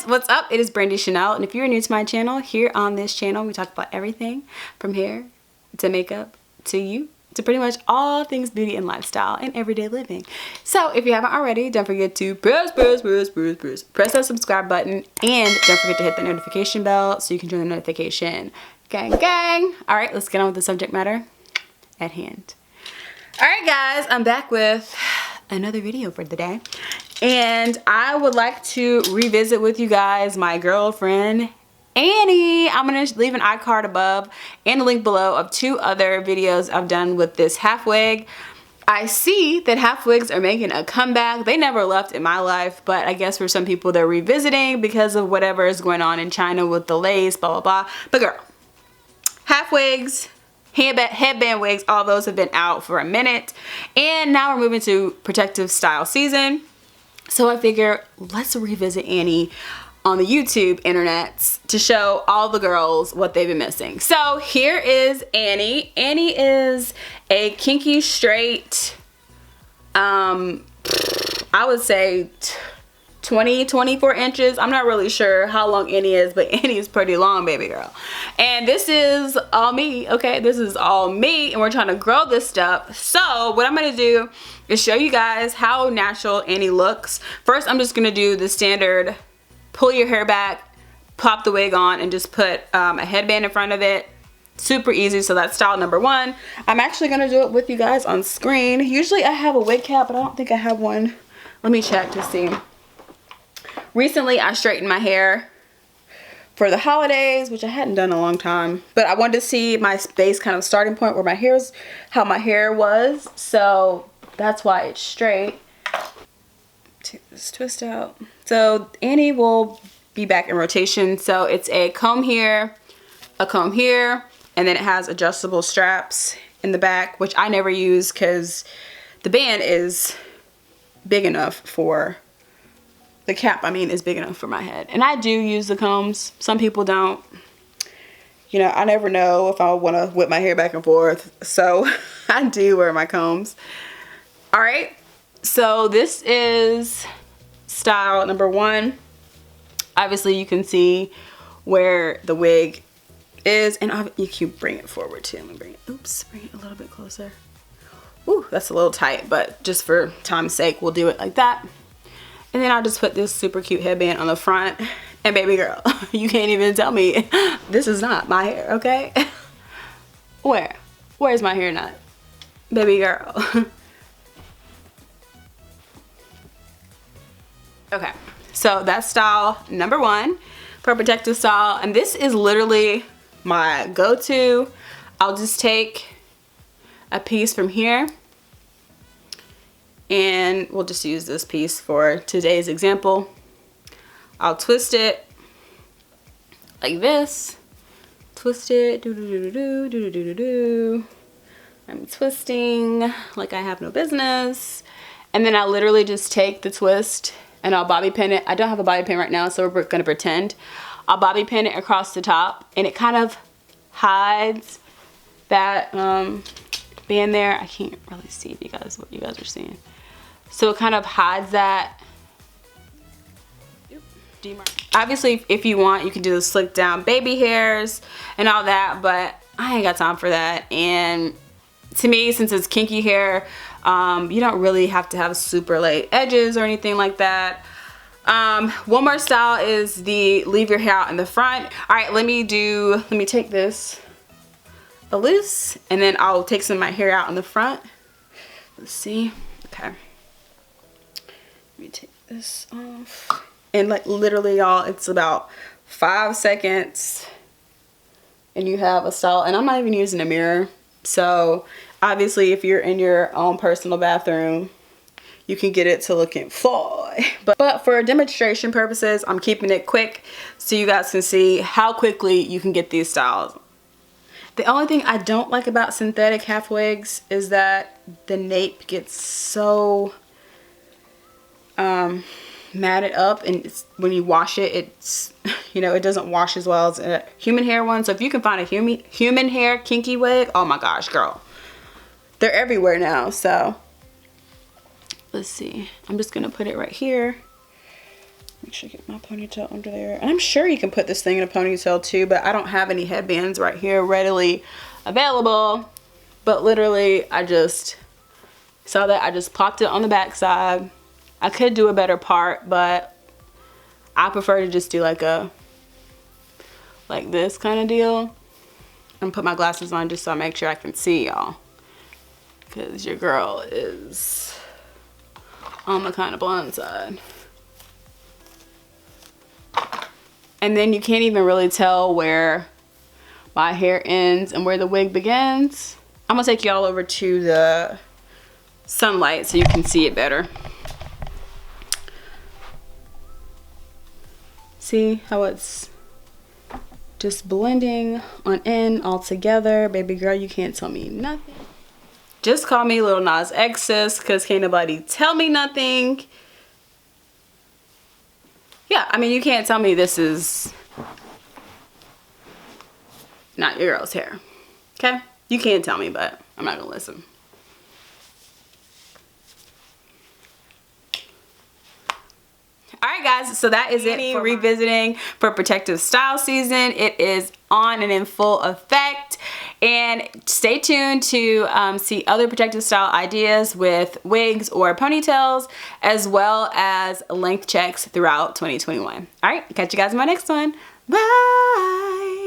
guys, what's up? It is Brandy Chanell, and if you're new to my channel, here on this channel we talk about everything from hair to makeup to you to pretty much all things beauty and lifestyle and everyday living. So if you haven't already, don't forget to press that subscribe button, and don't forget to hit the notification bell so you can join the notification gang. All right, let's get on with the subject matter at hand. All right, guys, I'm back with another video for the day, and I would like to revisit with you guys my girlfriend Annie. I'm gonna leave an iCard above and a link below of 2 other videos I've done with this half wig. I see that half wigs are making a comeback. They never left in my life, but I guess for some people they're revisiting because of whatever is going on in China with delays, blah blah blah. But girl, half wigs, headband wigs, all those have been out for a minute, and now we're moving to protective style season. So I figure let's revisit Annie on the YouTube internets to show all the girls what they've been missing. So here is Annie. Annie is a kinky straight, I would say 24 inches. I'm not really sure how long Annie is, but Annie is pretty long, baby girl. And this is all me, okay? This is all me, and we're trying to grow this stuff. So what I'm gonna do is show you guys how natural Annie looks. First, I'm just gonna do the standard pull your hair back, pop the wig on, and just put a headband in front of it. Super easy. So that's style number 1. I'm actually gonna do it with you guys on screen. Usually I have a wig cap, but I don't think I have one. Let me check to see. Recently I straightened my hair for the holidays, which I hadn't done in a long time, but I wanted to see my base kind of starting point where my hair is, how my hair was, so that's why it's straight. Take this twist out. So Annie will be back in rotation. So it's a comb here, and then it has adjustable straps in the back, which I never use because the band is big enough for the cap, is big enough for my head. And I do use the combs. Some people don't. You know, I never know if I want to whip my hair back and forth. So I do wear my combs. All right. So this is style number 1. Obviously you can see where the wig is, and you can bring it forward too. I'm gonna bring it, bring it a little bit closer. Ooh, that's a little tight, but just for time's sake, we'll do it like that. And then I'll just put this super cute headband on the front, and baby girl, you can't even tell me this is not my hair, okay? Where's my hair nut? Baby girl. Okay, so that's style number 1 for protective style, and this is literally my go-to. I'll just take a piece from here, and we'll just use this piece for today's example. I'll twist it like this. Twist it, I'm twisting like I have no business, and then I literally just take the twist and I'll bobby pin it. I don't have a bobby pin right now, so we're gonna pretend. I'll bobby pin it across the top, and it kind of hides that band there. I can't really see if what you guys are seeing. So it kind of hides that. Obviously, if you want, you can do the slick down baby hairs and all that, but I ain't got time for that. And to me, since it's kinky hair, you don't really have to have super light edges or anything like that. One more style is the leave your hair out in the front. All right, let me take this loose, and then I'll take some of my hair out in the front. Let's see. Okay. Let me take this off. And like literally, y'all, it's about 5 seconds and you have a style. And I'm not even using a mirror. So obviously, if you're in your own personal bathroom, you can get it to looking fly. But for demonstration purposes, I'm keeping it quick so you guys can see how quickly you can get these styles. The only thing I don't like about synthetic half wigs is that the nape gets so matted up, and when you wash it, it's, you know, it doesn't wash as well as a human hair one. So if you can find a human hair kinky wig, oh my gosh, girl, they're everywhere now. So let's see, I'm just gonna put it right here, Make sure I get my ponytail under there. And I'm sure you can put this thing in a ponytail too, but I don't have any headbands right here readily available. But literally, I just saw that. I just plopped it on the back side. I could do a better part, but I prefer to just do like this kind of deal. And put my glasses on just so I make sure I can see y'all. Because your girl is on the kind of blonde side. And then you can't even really tell where my hair ends and where the wig begins. I'm gonna take y'all over to the sunlight so you can see it better. See how it's just blending on in all together. Baby girl, you can't tell me nothing. Just call me Lil Nas X, sis, because can't nobody tell me nothing. Yeah, I mean, you can't tell me this is not your girl's hair. Okay? You can't tell me, but I'm not gonna listen. Alright guys, so that is it for revisiting for protective style season. It is on and in full effect. And stay tuned to see other protective style ideas with wigs or ponytails, as well as length checks throughout 2021. Alright, catch you guys in my next one. Bye!